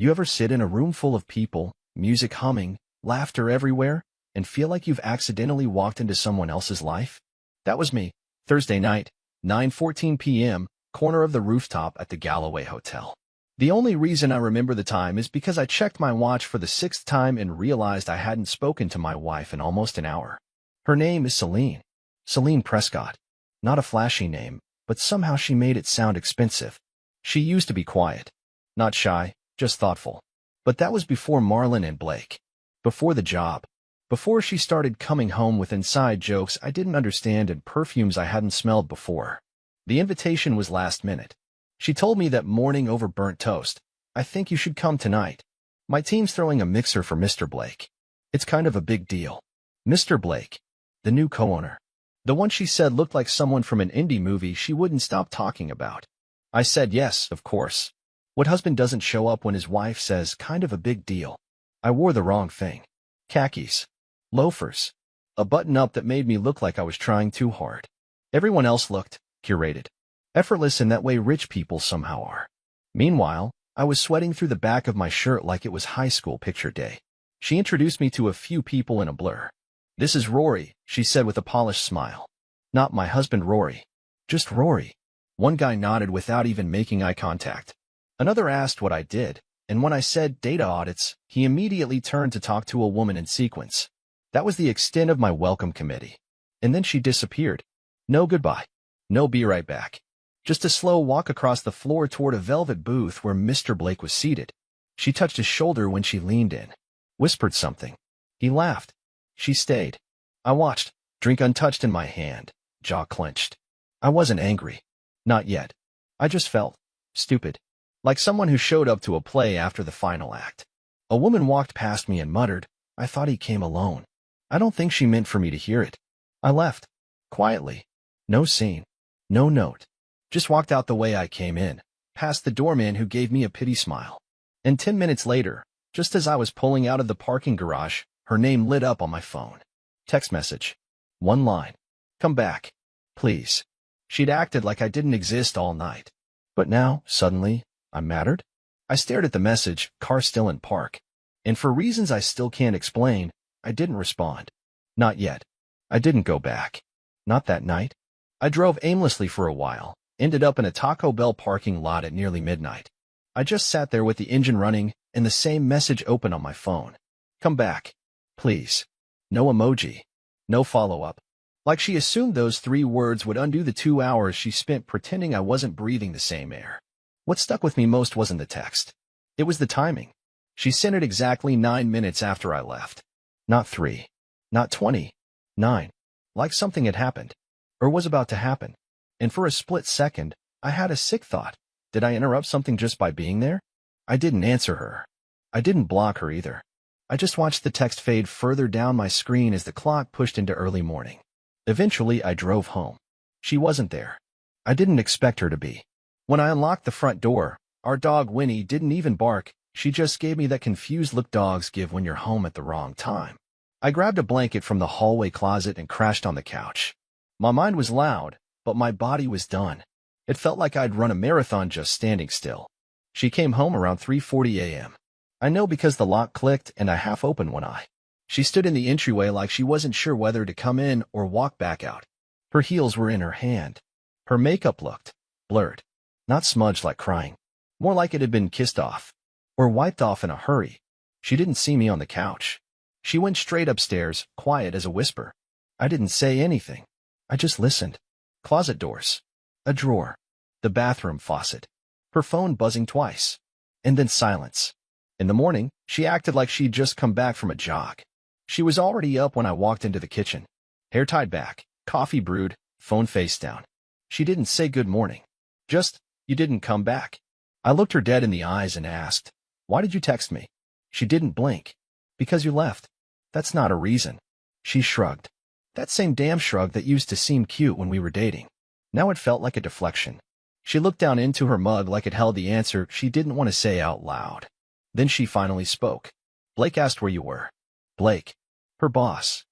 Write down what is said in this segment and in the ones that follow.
You ever sit in a room full of people, music humming, laughter everywhere, and feel like you've accidentally walked into someone else's life? That was me. Thursday night, 9:14 p.m., corner of the rooftop at the Galloway Hotel. The only reason I remember the time is because I checked my watch for the sixth time and realized I hadn't spoken to my wife in almost an hour. Her name is Celine. Celine Prescott. Not a flashy name, but somehow she made it sound expensive. She used to be quiet. Not shy, just thoughtful. But that was before Marlon and Blake. Before the job. Before she started coming home with inside jokes I didn't understand and perfumes I hadn't smelled before. The invitation was last minute. She told me that morning over burnt toast. I think you should come tonight. My team's throwing a mixer for Mr. Blake. It's kind of a big deal. Mr. Blake. The new co-owner. The one she said looked like someone from an indie movie she wouldn't stop talking about. I said yes, of course. What husband doesn't show up when his wife says kind of a big deal? I wore the wrong thing. Khakis. Loafers. A button-up that made me look like I was trying too hard. Everyone else looked curated. Effortless in that way rich people somehow are. Meanwhile, I was sweating through the back of my shirt like it was high school picture day. She introduced me to a few people in a blur. This is Rory, she said with a polished smile. Not my husband Rory. Just Rory. One guy nodded without even making eye contact. Another asked what I did, and when I said data audits, he immediately turned to talk to a woman in sequence. That was the extent of my welcome committee. And then she disappeared. No goodbye. No be right back. Just a slow walk across the floor toward a velvet booth where Mr. Blake was seated. She touched his shoulder when she leaned in. Whispered something. He laughed. She stayed. I watched, drink untouched in my hand, jaw clenched. I wasn't angry. Not yet. I just felt stupid. Like someone who showed up to a play after the final act. A woman walked past me and muttered, I thought he came alone. I don't think she meant for me to hear it. I left. Quietly. No scene. No note. Just walked out the way I came in, past the doorman who gave me a pity smile. And 10 minutes later, just as I was pulling out of the parking garage, her name lit up on my phone. Text message. One line. Come back. Please. She'd acted like I didn't exist all night. But now, suddenly, I mattered? I stared at the message, car still in park. And for reasons I still can't explain, I didn't respond. Not yet. I didn't go back. Not that night. I drove aimlessly for a while, ended up in a Taco Bell parking lot at nearly midnight. I just sat there with the engine running and the same message open on my phone. Come back. Please. No emoji. No follow-up. Like she assumed those 3 words would undo the 2 hours she spent pretending I wasn't breathing the same air. What stuck with me most wasn't the text. It was the timing. She sent it exactly 9 minutes after I left. Not 3. Not 20. 9. Like something had happened. Or was about to happen. And for a split second, I had a sick thought. Did I interrupt something just by being there? I didn't answer her. I didn't block her either. I just watched the text fade further down my screen as the clock pushed into early morning. Eventually, I drove home. She wasn't there. I didn't expect her to be. When I unlocked the front door, our dog Winnie didn't even bark. She just gave me that confused look dogs give when you're home at the wrong time. I grabbed a blanket from the hallway closet and crashed on the couch. My mind was loud, but my body was done. It felt like I'd run a marathon just standing still. She came home around 3:40 a.m. I know because the lock clicked and I half opened one eye. She stood in the entryway like she wasn't sure whether to come in or walk back out. Her heels were in her hand. Her makeup looked blurred. Not smudged like crying. More like it had been kissed off. Or wiped off in a hurry. She didn't see me on the couch. She went straight upstairs, quiet as a whisper. I didn't say anything. I just listened. Closet doors. A drawer. The bathroom faucet. Her phone buzzing twice. And then silence. In the morning, she acted like she'd just come back from a jog. She was already up when I walked into the kitchen. Hair tied back, coffee brewed, phone face down. She didn't say good morning. Just, you didn't come back. I looked her dead in the eyes and asked, why did you text me? She didn't blink. Because you left. That's not a reason. She shrugged. That same damn shrug that used to seem cute when we were dating. Now it felt like a deflection. She looked down into her mug like it held the answer she didn't want to say out loud. Then she finally spoke. Blake asked where you were. Blake. Her boss.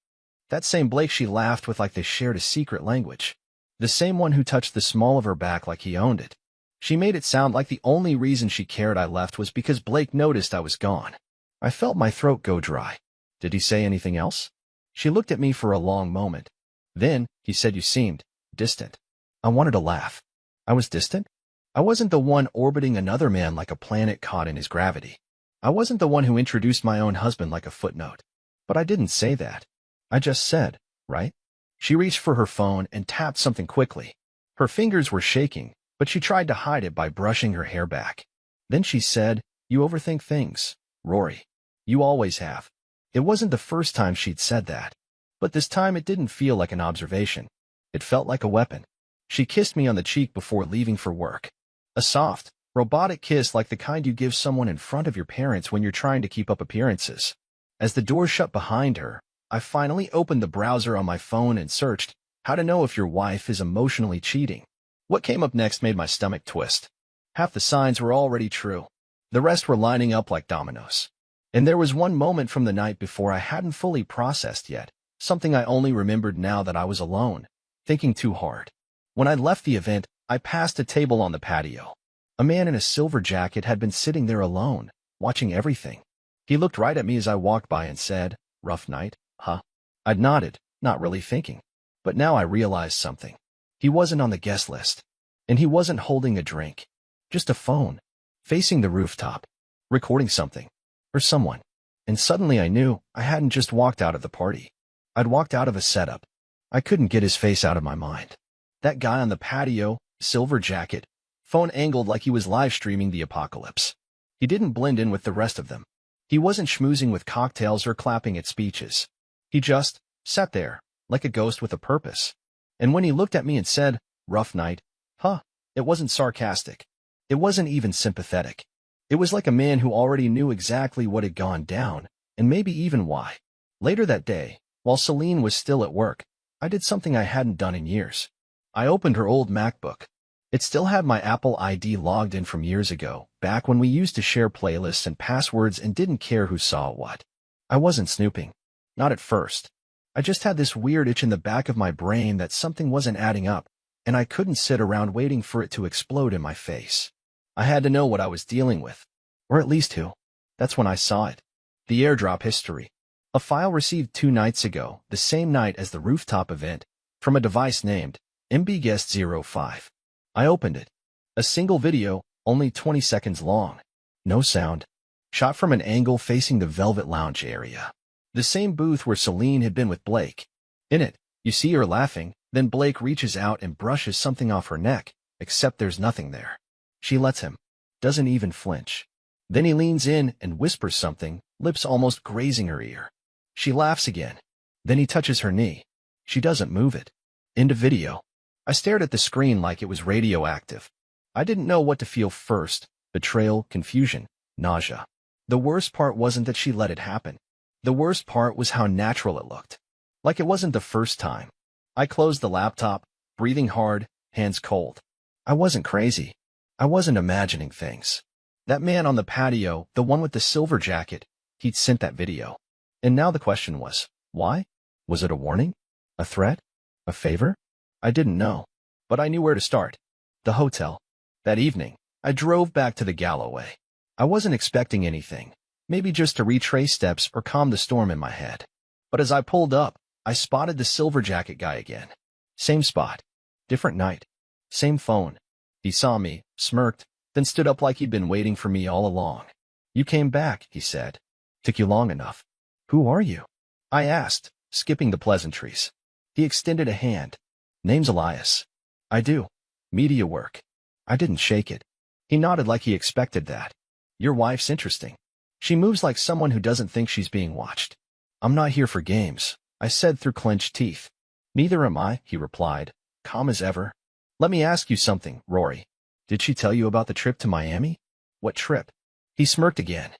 That same Blake she laughed with like they shared a secret language. The same one who touched the small of her back like he owned it. She made it sound like the only reason she cared I left was because Blake noticed I was gone. I felt my throat go dry. Did he say anything else? She looked at me for a long moment. Then, he said you seemed distant. I wanted to laugh. I was distant? I wasn't the one orbiting another man like a planet caught in his gravity. I wasn't the one who introduced my own husband like a footnote. But I didn't say that. I just said, right? She reached for her phone and tapped something quickly. Her fingers were shaking, but she tried to hide it by brushing her hair back. Then she said, "You overthink things, Rory. You always have." It wasn't the first time she'd said that. But this time it didn't feel like an observation. It felt like a weapon. She kissed me on the cheek before leaving for work. A soft, robotic kiss like the kind you give someone in front of your parents when you're trying to keep up appearances. As the door shut behind her, I finally opened the browser on my phone and searched, "How to know if your wife is emotionally cheating." What came up next made my stomach twist. Half the signs were already true. The rest were lining up like dominoes. And there was one moment from the night before I hadn't fully processed yet, something I only remembered now that I was alone, thinking too hard. When I left the event, I passed a table on the patio. A man in a silver jacket had been sitting there alone, watching everything. He looked right at me as I walked by and said, "Rough night, huh?" I'd nodded, not really thinking. But now I realized something. He wasn't on the guest list. And he wasn't holding a drink. Just a phone, facing the rooftop, recording something. Or someone. And suddenly I knew I hadn't just walked out of the party. I'd walked out of a setup. I couldn't get his face out of my mind. That guy on the patio, silver jacket, phone angled like he was live streaming the apocalypse. He didn't blend in with the rest of them. He wasn't schmoozing with cocktails or clapping at speeches. He just sat there, like a ghost with a purpose. And when he looked at me and said, "Rough night, huh?" It wasn't sarcastic. It wasn't even sympathetic. It was like a man who already knew exactly what had gone down, and maybe even why. Later that day, while Celine was still at work, I did something I hadn't done in years. I opened her old MacBook. It still had my Apple ID logged in from years ago, back when we used to share playlists and passwords and didn't care who saw what. I wasn't snooping. Not at first. I just had this weird itch in the back of my brain that something wasn't adding up, and I couldn't sit around waiting for it to explode in my face. I had to know what I was dealing with. Or at least who. That's when I saw it. The airdrop history. A file received 2 nights ago, the same night as the rooftop event, from a device named MBGuest05. I opened it. A single video, only 20 seconds long. No sound. Shot from an angle facing the Velvet Lounge area. The same booth where Celine had been with Blake. In it, you see her laughing, then Blake reaches out and brushes something off her neck, except there's nothing there. She lets him. Doesn't even flinch. Then he leans in and whispers something, lips almost grazing her ear. She laughs again. Then he touches her knee. She doesn't move it. End of video. I stared at the screen like it was radioactive. I didn't know what to feel first. Betrayal, confusion, nausea. The worst part wasn't that she let it happen. The worst part was how natural it looked. Like it wasn't the first time. I closed the laptop, breathing hard, hands cold. I wasn't crazy. I wasn't imagining things. That man on the patio, the one with the silver jacket, he'd sent that video. And now the question was, why? Was it a warning? A threat? A favor? I didn't know. But I knew where to start. The hotel. That evening, I drove back to the Galloway. I wasn't expecting anything. Maybe just to retrace steps or calm the storm in my head. But as I pulled up, I spotted the silver jacket guy again. Same spot. Different night. Same phone. He saw me, smirked, then stood up like he'd been waiting for me all along. "You came back," he said. "Took you long enough." "Who are you?" I asked, skipping the pleasantries. He extended a hand. "Name's Elias." "I do. Media work." I didn't shake it. He nodded like he expected that. "Your wife's interesting. She moves like someone who doesn't think she's being watched." "I'm not here for games," I said through clenched teeth. "Neither am I," he replied, calm as ever. "Let me ask you something, Rory. Did she tell you about the trip to Miami?" "What trip?" He smirked again.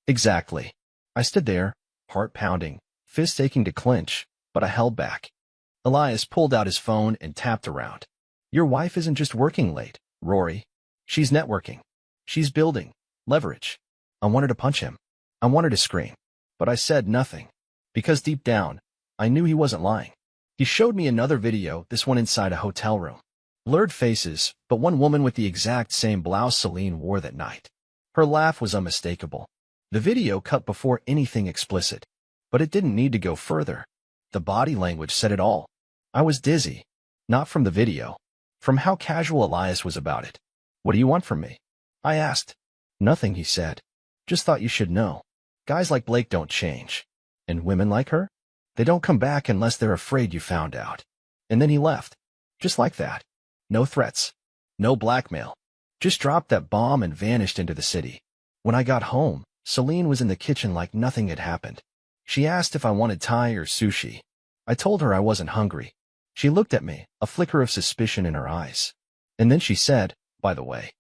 "Exactly." I stood there, heart pounding, fist aching to clench, but I held back. Elias pulled out his phone and tapped around. "Your wife isn't just working late, Rory. She's networking. She's building leverage." I wanted to punch him. I wanted to scream. But I said nothing. Because deep down, I knew he wasn't lying. He showed me another video, this one inside a hotel room. Blurred faces, but one woman with the exact same blouse Celine wore that night. Her laugh was unmistakable. The video cut before anything explicit, but it didn't need to go further. The body language said it all. I was dizzy. Not from the video. From how casual Elias was about it. What do you want from me? I asked. Nothing, he said. Just thought you should know. Guys like Blake don't change. And women like her? They don't come back unless they're afraid you found out. And then he left. Just like that. No threats. No blackmail. Just dropped that bomb and vanished into the city. When I got home, Celine was in the kitchen like nothing had happened. She asked if I wanted Thai or sushi. I told her I wasn't hungry. She looked at me, a flicker of suspicion in her eyes. And then she said, by the way,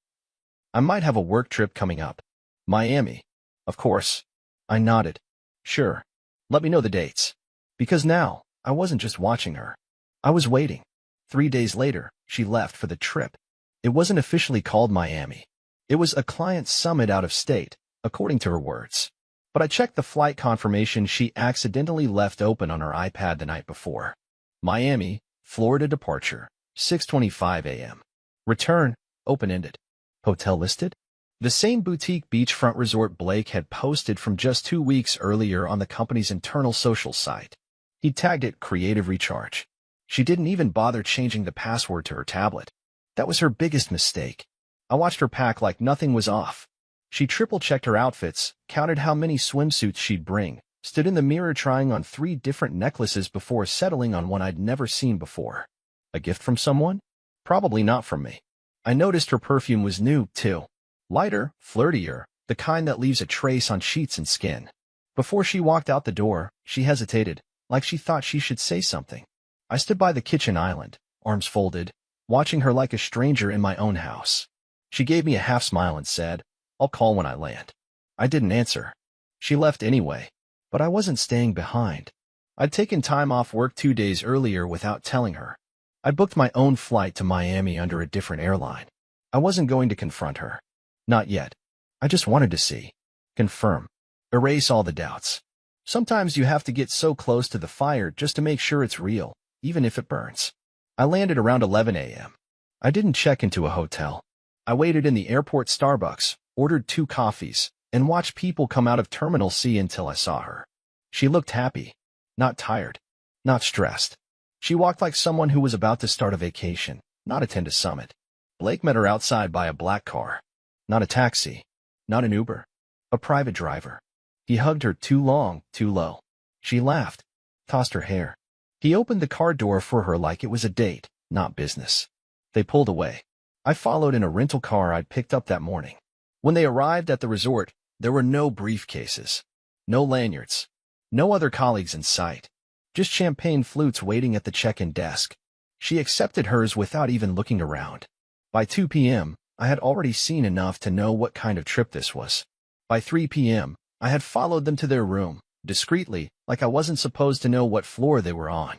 I might have a work trip coming up. Miami. Of course. I nodded. Sure. Let me know the dates. Because now, I wasn't just watching her. I was waiting. 3 days later, she left for the trip. It wasn't officially called Miami. It was a client summit out of state, according to her words. But I checked the flight confirmation she accidentally left open on her iPad the night before. Miami, Florida departure, 6:25 a.m. Return, open-ended. Hotel listed? The same boutique beachfront resort Blake had posted from just 2 weeks earlier on the company's internal social site. He tagged it Creative Recharge. She didn't even bother changing the password to her tablet. That was her biggest mistake. I watched her pack like nothing was off. She triple-checked her outfits, counted how many swimsuits she'd bring, stood in the mirror trying on 3 different necklaces before settling on one I'd never seen before. A gift from someone? Probably not from me. I noticed her perfume was new, too. Lighter, flirtier, the kind that leaves a trace on sheets and skin. Before she walked out the door, she hesitated, like she thought she should say something. I stood by the kitchen island, arms folded, watching her like a stranger in my own house. She gave me a half-smile and said, I'll call when I land. I didn't answer. She left anyway, but I wasn't staying behind. I'd taken time off work 2 days earlier without telling her. I booked my own flight to Miami under a different airline. I wasn't going to confront her. Not yet. I just wanted to see. Confirm. Erase all the doubts. Sometimes you have to get so close to the fire just to make sure it's real, even if it burns. I landed around 11 a.m. I didn't check into a hotel. I waited in the airport Starbucks, ordered 2 coffees, and watched people come out of Terminal C until I saw her. She looked happy. Not tired. Not stressed. She walked like someone who was about to start a vacation, not attend a summit. Blake met her outside by a black car. Not a taxi. Not an Uber. A private driver. He hugged her too long, too low. She laughed. Tossed her hair. He opened the car door for her like it was a date, not business. They pulled away. I followed in a rental car I'd picked up that morning. When they arrived at the resort, there were no briefcases. No lanyards. No other colleagues in sight. Just champagne flutes waiting at the check-in desk. She accepted hers without even looking around. By 2 p.m., I had already seen enough to know what kind of trip this was. By 3 p.m., I had followed them to their room, discreetly, like I wasn't supposed to know what floor they were on.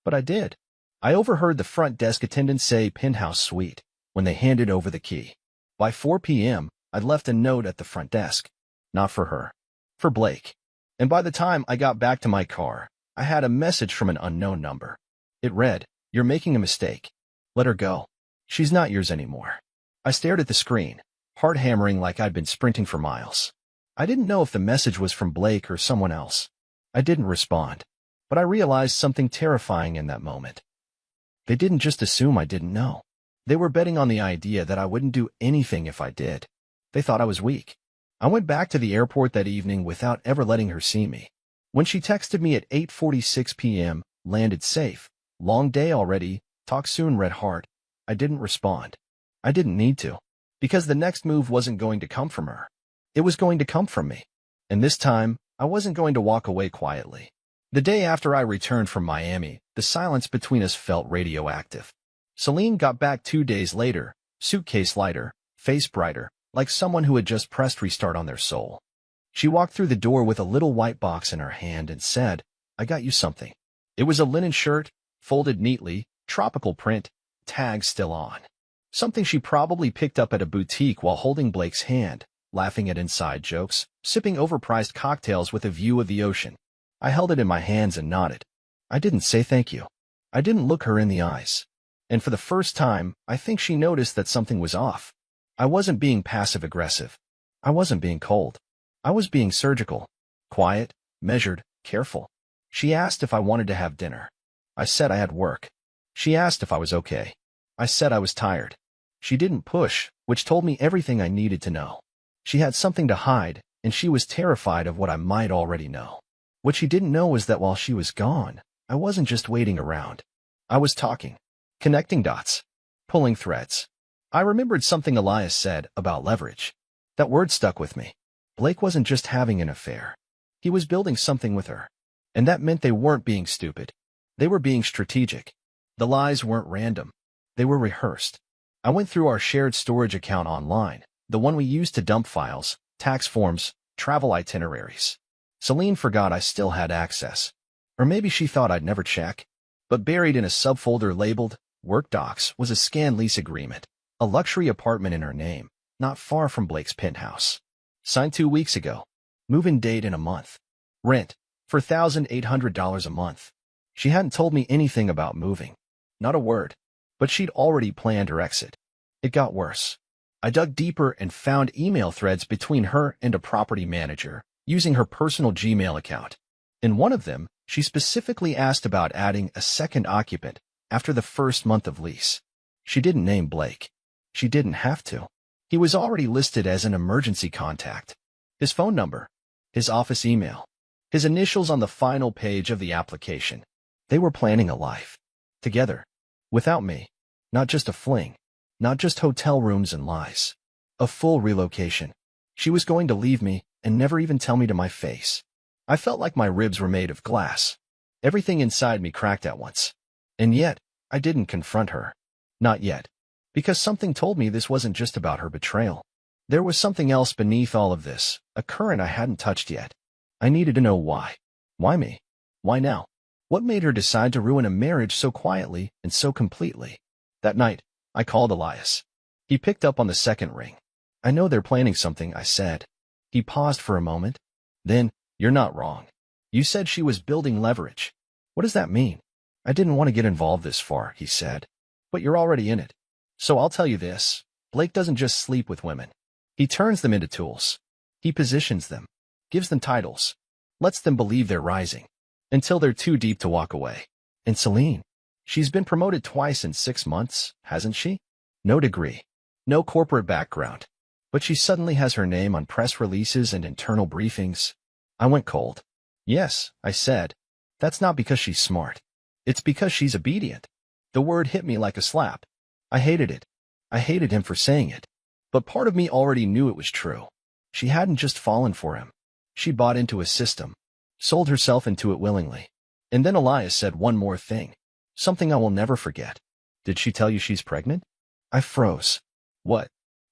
But I did. I overheard the front desk attendant say penthouse suite when they handed over the key. By 4 p.m., I'd left a note at the front desk. Not for her. For Blake. And by the time I got back to my car, I had a message from an unknown number. It read, You're making a mistake. Let her go. She's not yours anymore. I stared at the screen, heart hammering like I'd been sprinting for miles. I didn't know if the message was from Blake or someone else. I didn't respond, but I realized something terrifying in that moment. They didn't just assume I didn't know. They were betting on the idea that I wouldn't do anything if I did. They thought I was weak. I went back to the airport that evening without ever letting her see me. When she texted me at 8:46 p.m., landed safe, long day already, talk soon, red heart, I didn't respond. I didn't need to, because the next move wasn't going to come from her. It was going to come from me. And this time, I wasn't going to walk away quietly. The day after I returned from Miami, the silence between us felt radioactive. Celine got back 2 days later, suitcase lighter, face brighter, like someone who had just pressed restart on their soul. She walked through the door with a little white box in her hand and said, I got you something. It was a linen shirt, folded neatly, tropical print, tag still on. Something she probably picked up at a boutique while holding Blake's hand, laughing at inside jokes, sipping overpriced cocktails with a view of the ocean. I held it in my hands and nodded. I didn't say thank you. I didn't look her in the eyes. And for the first time, I think she noticed that something was off. I wasn't being passive-aggressive. I wasn't being cold. I was being surgical. Quiet, measured, careful. She asked if I wanted to have dinner. I said I had work. She asked if I was okay. I said I was tired. She didn't push, which told me everything I needed to know. She had something to hide, and she was terrified of what I might already know. What she didn't know was that while she was gone, I wasn't just waiting around. I was talking, connecting dots, pulling threads. I remembered something Elias said about leverage. That word stuck with me. Blake wasn't just having an affair. He was building something with her. And that meant they weren't being stupid. They were being strategic. The lies weren't random. They were rehearsed. I went through our shared storage account online, the one we used to dump files, tax forms, travel itineraries. Celine forgot I still had access. Or maybe she thought I'd never check. But buried in a subfolder labeled Work Docs was a scanned lease agreement, a luxury apartment in her name, not far from Blake's penthouse. Signed 2 weeks ago. Move-in date in a month. Rent, for $1,800 a month. She hadn't told me anything about moving. Not a word. But she'd already planned her exit. It got worse. I dug deeper and found email threads between her and a property manager, using her personal Gmail account. In one of them, she specifically asked about adding a second occupant after the first month of lease. She didn't name Blake. She didn't have to. He was already listed as an emergency contact. His phone number, his office email, his initials on the final page of the application. They were planning a life. Together. Without me. Not just a fling. Not just hotel rooms and lies. A full relocation. She was going to leave me and never even tell me to my face. I felt like my ribs were made of glass. Everything inside me cracked at once. And yet, I didn't confront her. Not yet. Because something told me this wasn't just about her betrayal. There was something else beneath all of this, a current I hadn't touched yet. I needed to know why. Why me? Why now? What made her decide to ruin a marriage so quietly and so completely? That night, I called Elias. He picked up on the second ring. I know they're planning something, I said. He paused for a moment. Then, you're not wrong. You said she was building leverage. What does that mean? I didn't want to get involved this far, he said. But you're already in it. So I'll tell you this. Blake doesn't just sleep with women. He turns them into tools. He positions them, gives them titles, lets them believe they're rising, until they're too deep to walk away. And Celine, she's been promoted twice in 6 months, hasn't she? No degree, no corporate background, but she suddenly has her name on press releases and internal briefings. I went cold. Yes, I said. That's not because she's smart. It's because she's obedient. The word hit me like a slap. I hated it. I hated him for saying it. But part of me already knew it was true. She hadn't just fallen for him. She bought into his system, sold herself into it willingly. And then Elias said one more thing. Something I will never forget. Did she tell you she's pregnant? I froze. What?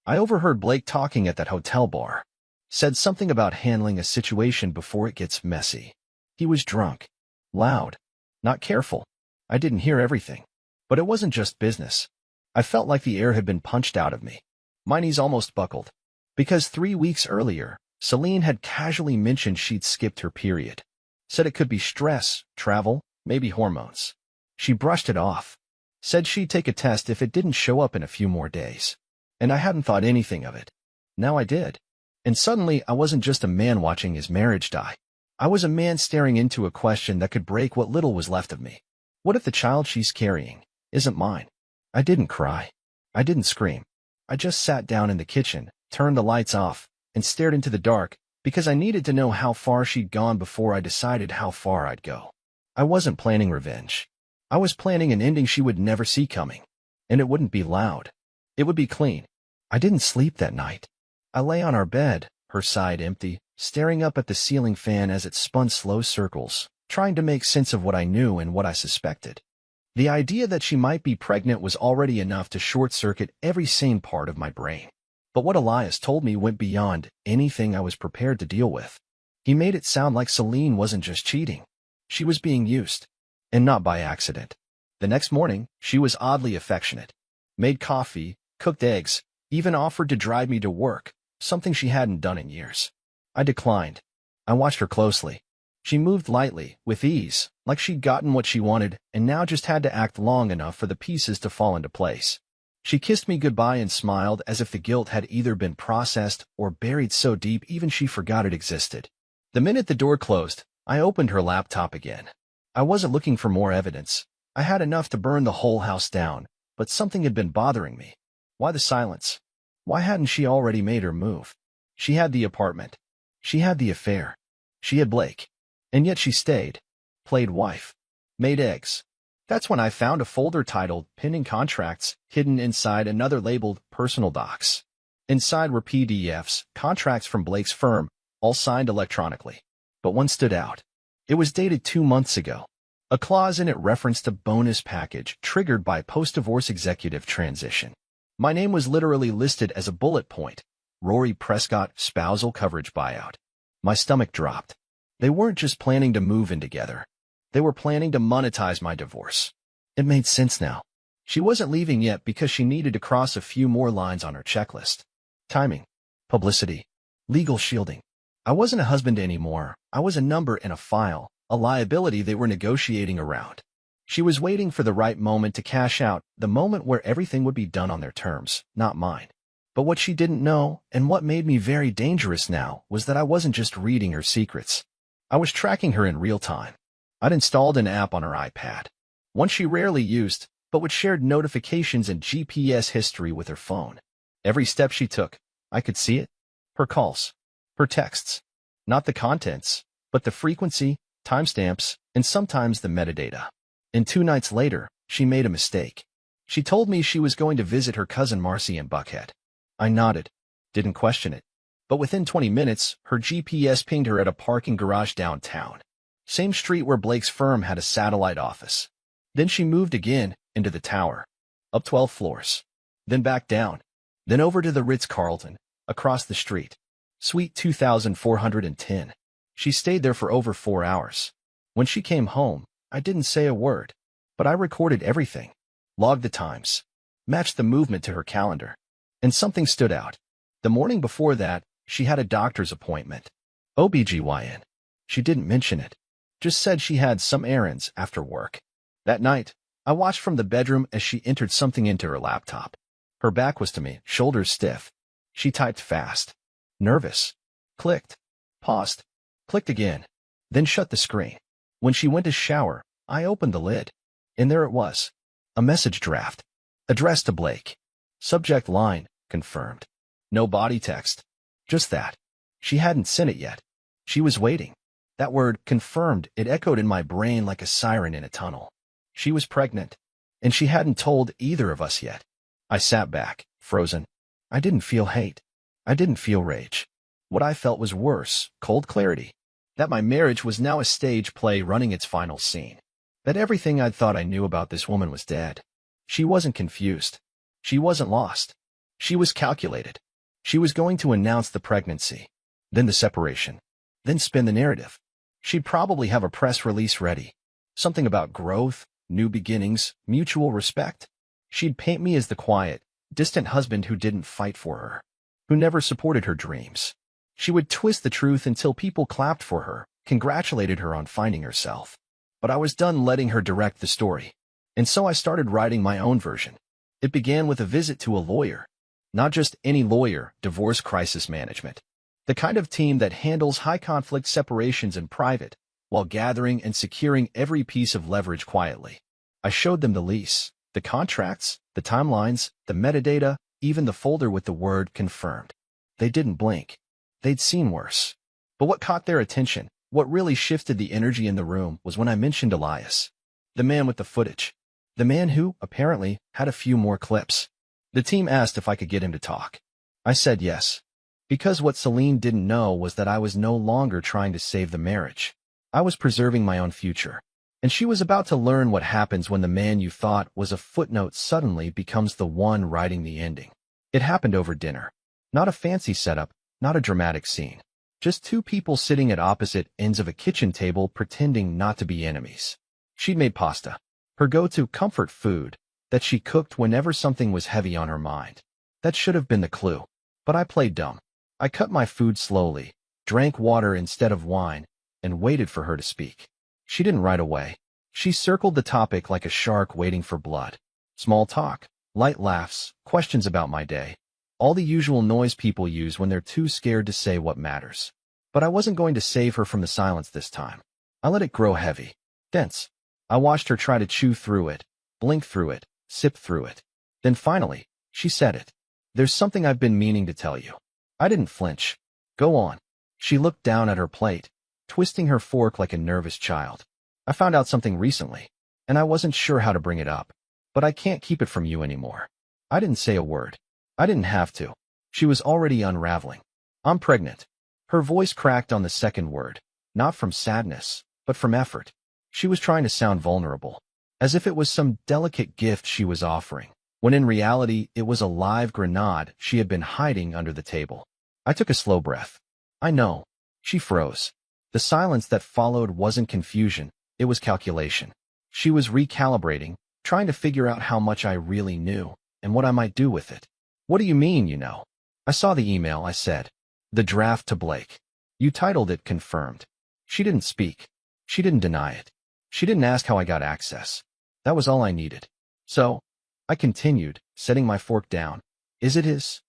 I overheard Blake talking at that hotel bar. Said something about handling a situation before it gets messy. He was drunk. Loud. Not careful. I didn't hear everything. But it wasn't just business. I felt like the air had been punched out of me. My knees almost buckled. Because 3 weeks earlier, Celine had casually mentioned she'd skipped her period. Said it could be stress, travel, maybe hormones. She brushed it off. Said she'd take a test if it didn't show up in a few more days. And I hadn't thought anything of it. Now I did. And suddenly I wasn't just a man watching his marriage die. I was a man staring into a question that could break what little was left of me. What if the child she's carrying isn't mine? I didn't cry. I didn't scream. I just sat down in the kitchen, turned the lights off, and stared into the dark because I needed to know how far she'd gone before I decided how far I'd go. I wasn't planning revenge. I was planning an ending she would never see coming. And it wouldn't be loud. It would be clean. I didn't sleep that night. I lay on our bed, her side empty, staring up at the ceiling fan as it spun slow circles, trying to make sense of what I knew and what I suspected. The idea that she might be pregnant was already enough to short-circuit every sane part of my brain. But what Elias told me went beyond anything I was prepared to deal with. He made it sound like Celine wasn't just cheating. She was being used. And not by accident. The next morning, she was oddly affectionate. Made coffee, cooked eggs, even offered to drive me to work, something she hadn't done in years. I declined. I watched her closely. She moved lightly, with ease, like she'd gotten what she wanted and now just had to act long enough for the pieces to fall into place. She kissed me goodbye and smiled as if the guilt had either been processed or buried so deep even she forgot it existed. The minute the door closed, I opened her laptop again. I wasn't looking for more evidence. I had enough to burn the whole house down, but something had been bothering me. Why the silence? Why hadn't she already made her move? She had the apartment. She had the affair. She had Blake. And yet she stayed. Played wife. Made eggs. That's when I found a folder titled Pending Contracts hidden inside another labeled Personal Docs. Inside were PDFs, contracts from Blake's firm, all signed electronically. But one stood out. It was dated 2 months ago. A clause in it referenced a bonus package triggered by post-divorce executive transition. My name was literally listed as a bullet point. Rory Prescott, spousal coverage buyout. My stomach dropped. They weren't just planning to move in together. They were planning to monetize my divorce. It made sense now. She wasn't leaving yet because she needed to cross a few more lines on her checklist. Timing. Publicity. Legal shielding. I wasn't a husband anymore. I was a number in a file, a liability they were negotiating around. She was waiting for the right moment to cash out, the moment where everything would be done on their terms, not mine. But what she didn't know, and what made me very dangerous now, was that I wasn't just reading her secrets. I was tracking her in real time. I'd installed an app on her iPad, one she rarely used, but which shared notifications and GPS history with her phone. Every step she took, I could see it. Her calls, her texts. Not the contents, but the frequency, timestamps, and sometimes the metadata. And 2 nights later, she made a mistake. She told me she was going to visit her cousin Marcy in Buckhead. I nodded, didn't question it. But within 20 minutes, her GPS pinged her at a parking garage downtown. Same street where Blake's firm had a satellite office. Then she moved again, into the tower. Up 12 floors. Then back down. Then over to the Ritz-Carlton, across the street. Suite 2410. She stayed there for over 4 hours. When she came home, I didn't say a word. But I recorded everything. Logged the times. Matched the movement to her calendar. And something stood out. The morning before that, she had a doctor's appointment. OBGYN. She didn't mention it. Just said she had some errands after work. That night, I watched from the bedroom as she entered something into her laptop. Her back was to me, shoulders stiff. She typed fast. Nervous. Clicked. Paused. Clicked again. Then shut the screen. When she went to shower, I opened the lid. And there it was. A message draft. Addressed to Blake. Subject line, confirmed. No body text. Just that. She hadn't sent it yet. She was waiting. That word, confirmed, it echoed in my brain like a siren in a tunnel. She was pregnant. And she hadn't told either of us yet. I sat back, frozen. I didn't feel hate. I didn't feel rage. What I felt was worse, cold clarity. That my marriage was now a stage play running its final scene. That everything I'd thought I knew about this woman was dead. She wasn't confused. She wasn't lost. She was calculated. She was going to announce the pregnancy, then the separation, then spin the narrative. She'd probably have a press release ready. Something about growth, new beginnings, mutual respect. She'd paint me as the quiet, distant husband who didn't fight for her, who never supported her dreams. She would twist the truth until people clapped for her, congratulated her on finding herself. But I was done letting her direct the story. And so I started writing my own version. It began with a visit to a lawyer. Not just any lawyer, divorce crisis management. The kind of team that handles high-conflict separations in private, while gathering and securing every piece of leverage quietly. I showed them the lease, the contracts, the timelines, the metadata, even the folder with the word confirmed. They didn't blink. They'd seen worse. But what caught their attention, what really shifted the energy in the room, was when I mentioned Elias. The man with the footage. The man who, apparently, had a few more clips. The team asked if I could get him to talk. I said yes. Because what Celine didn't know was that I was no longer trying to save the marriage. I was preserving my own future. And she was about to learn what happens when the man you thought was a footnote suddenly becomes the one writing the ending. It happened over dinner. Not a fancy setup, not a dramatic scene. Just 2 people sitting at opposite ends of a kitchen table pretending not to be enemies. She'd made pasta, her go-to comfort food, that she cooked whenever something was heavy on her mind. That should have been the clue. But I played dumb. I cut my food slowly, drank water instead of wine, and waited for her to speak. She didn't right away. She circled the topic like a shark waiting for blood. Small talk, light laughs, questions about my day. All the usual noise people use when they're too scared to say what matters. But I wasn't going to save her from the silence this time. I let it grow heavy, dense. I watched her try to chew through it, blink through it, sip through it. Then finally, she said it. There's something I've been meaning to tell you. I didn't flinch. Go on. She looked down at her plate, twisting her fork like a nervous child. I found out something recently, and I wasn't sure how to bring it up. But I can't keep it from you anymore. I didn't say a word. I didn't have to. She was already unraveling. I'm pregnant. Her voice cracked on the second word, not from sadness, but from effort. She was trying to sound vulnerable, as if it was some delicate gift she was offering, when in reality it was a live grenade she had been hiding under the table. I took a slow breath. I know. She froze. The silence that followed wasn't confusion, it was calculation. She was recalibrating, trying to figure out how much I really knew, and what I might do with it. What do you mean, you know? I saw the email, I said. The draft to Blake. You titled it Confirmed. She didn't speak. She didn't deny it. She didn't ask how I got access. That was all I needed. So, I continued, setting my fork down. Is it his?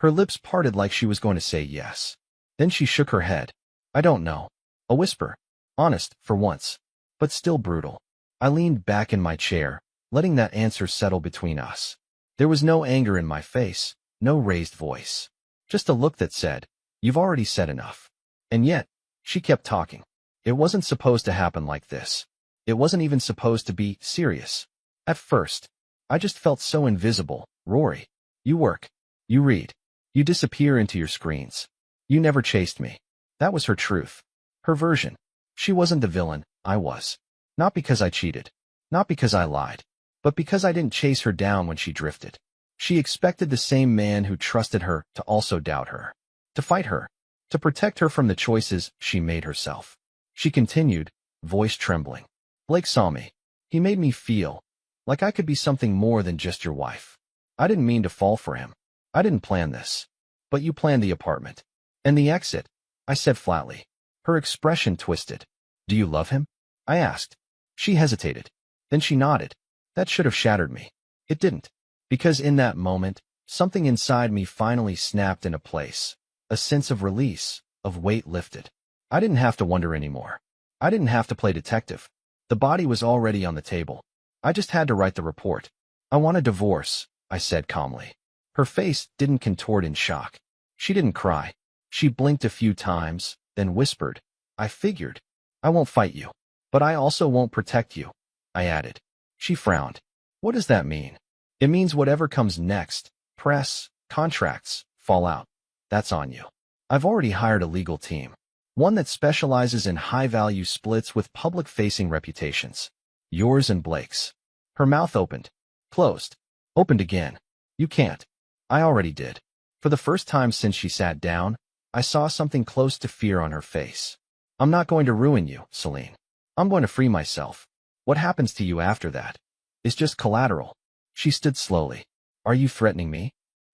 Her lips parted like she was going to say yes. Then she shook her head. I don't know. A whisper. Honest, for once. But still brutal. I leaned back in my chair, letting that answer settle between us. There was no anger in my face, no raised voice. Just a look that said, you've already said enough. And yet, she kept talking. It wasn't supposed to happen like this. It wasn't even supposed to be serious. At first, I just felt so invisible. Rory, you work. You read. You disappear into your screens. You never chased me. That was her truth. Her version. She wasn't the villain, I was. Not because I cheated. Not because I lied. But because I didn't chase her down when she drifted. She expected the same man who trusted her to also doubt her. To fight her. To protect her from the choices she made herself. She continued, voice trembling. Blake saw me. He made me feel like I could be something more than just your wife. I didn't mean to fall for him. I didn't plan this. But you planned the apartment. And the exit, I said flatly. Her expression twisted. Do you love him? I asked. She hesitated. Then she nodded. That should have shattered me. It didn't. Because in that moment, something inside me finally snapped into place. A sense of release, of weight lifted. I didn't have to wonder anymore. I didn't have to play detective. The body was already on the table. I just had to write the report. I want a divorce, I said calmly. Her face didn't contort in shock. She didn't cry. She blinked a few times, then whispered, I figured. I won't fight you. But I also won't protect you, I added. She frowned. What does that mean? It means whatever comes next, press, contracts, fallout, that's on you. I've already hired a legal team. One that specializes in high-value splits with public-facing reputations. Yours and Blake's. Her mouth opened. Closed. Opened again. You can't. I already did. For the first time since she sat down, I saw something close to fear on her face. I'm not going to ruin you, Celine. I'm going to free myself. What happens to you after that is just collateral. She stood slowly. Are you threatening me?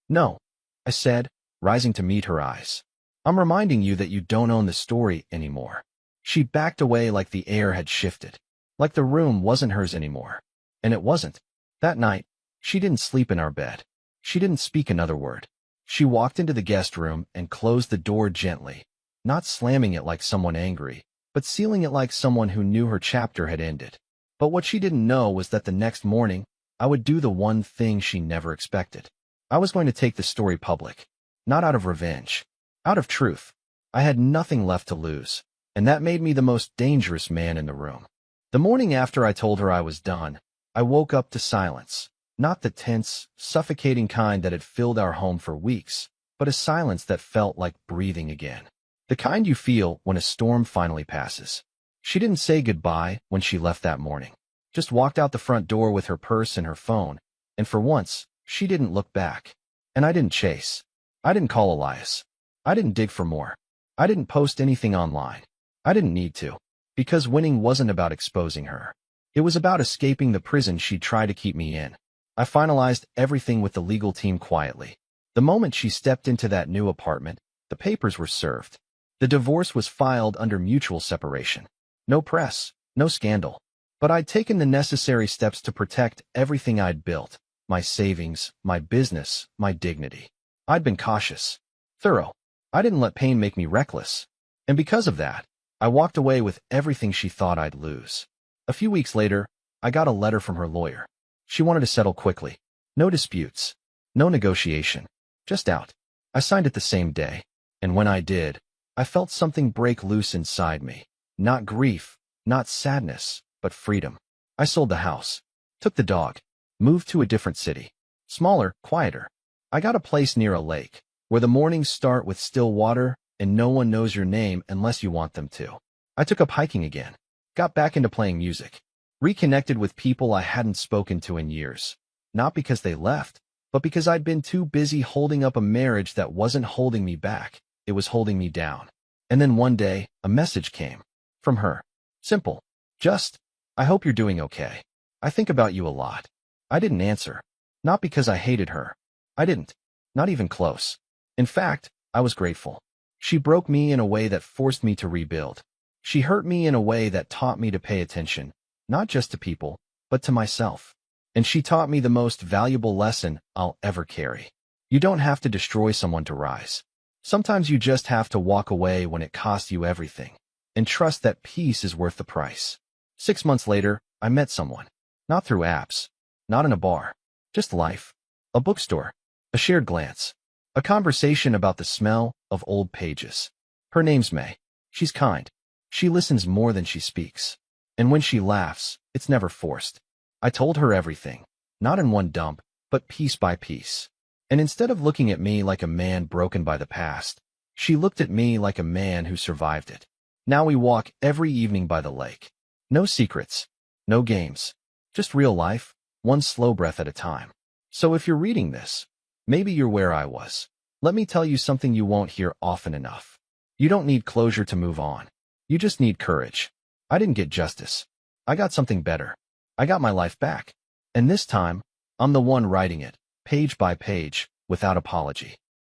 No, I said, rising to meet her eyes. I'm reminding you that you don't own the story anymore. She backed away like the air had shifted, like the room wasn't hers anymore. And it wasn't. That night, she didn't sleep in our bed. She didn't speak another word. She walked into the guest room and closed the door gently, not slamming it like someone angry, but sealing it like someone who knew her chapter had ended. But what she didn't know was that the next morning, I would do the one thing she never expected. I was going to take the story public. Not out of revenge. Out of truth. I had nothing left to lose, and that made me the most dangerous man in the room. The morning after I told her I was done, I woke up to silence. Not the tense, suffocating kind that had filled our home for weeks, but a silence that felt like breathing again. The kind you feel when a storm finally passes. She didn't say goodbye when she left that morning. Just walked out the front door with her purse and her phone, and for once, she didn't look back. And I didn't chase. I didn't call Elias. I didn't dig for more. I didn't post anything online. I didn't need to. Because winning wasn't about exposing her. It was about escaping the prison she'd tried to keep me in. I finalized everything with the legal team quietly. The moment she stepped into that new apartment, the papers were served. The divorce was filed under mutual separation. No press, no scandal. But I'd taken the necessary steps to protect everything I'd built, my savings, my business, my dignity. I'd been cautious, thorough. I didn't let pain make me reckless. And because of that, I walked away with everything she thought I'd lose. A few weeks later, I got a letter from her lawyer. She wanted to settle quickly. No disputes. No negotiation. Just out. I signed it the same day. And when I did, I felt something break loose inside me. Not grief, not sadness, but freedom. I sold the house, took the dog, moved to a different city. Smaller, quieter. I got a place near a lake, where the mornings start with still water and no one knows your name unless you want them to. I took up hiking again, got back into playing music, reconnected with people I hadn't spoken to in years. Not because they left, but because I'd been too busy holding up a marriage that wasn't holding me back, it was holding me down. And then one day, a message came. From her. Simple. Just, I hope you're doing okay. I think about you a lot. I didn't answer. Not because I hated her. I didn't. Not even close. In fact, I was grateful. She broke me in a way that forced me to rebuild. She hurt me in a way that taught me to pay attention, not just to people, but to myself. And she taught me the most valuable lesson I'll ever carry. You don't have to destroy someone to rise. Sometimes you just have to walk away when it costs you everything, and trust that peace is worth the price. 6 months later, I met someone. Not through apps. Not in a bar. Just life. A bookstore. A shared glance. A conversation about the smell of old pages. Her name's May. She's kind. She listens more than she speaks. And when she laughs, it's never forced. I told her everything. Not in one dump, but piece by piece. And instead of looking at me like a man broken by the past, she looked at me like a man who survived it. Now we walk every evening by the lake. No secrets. No games. Just real life, one slow breath at a time. So if you're reading this, maybe you're where I was. Let me tell you something you won't hear often enough. You don't need closure to move on. You just need courage. I didn't get justice. I got something better. I got my life back. And this time, I'm the one writing it, page by page, without apology.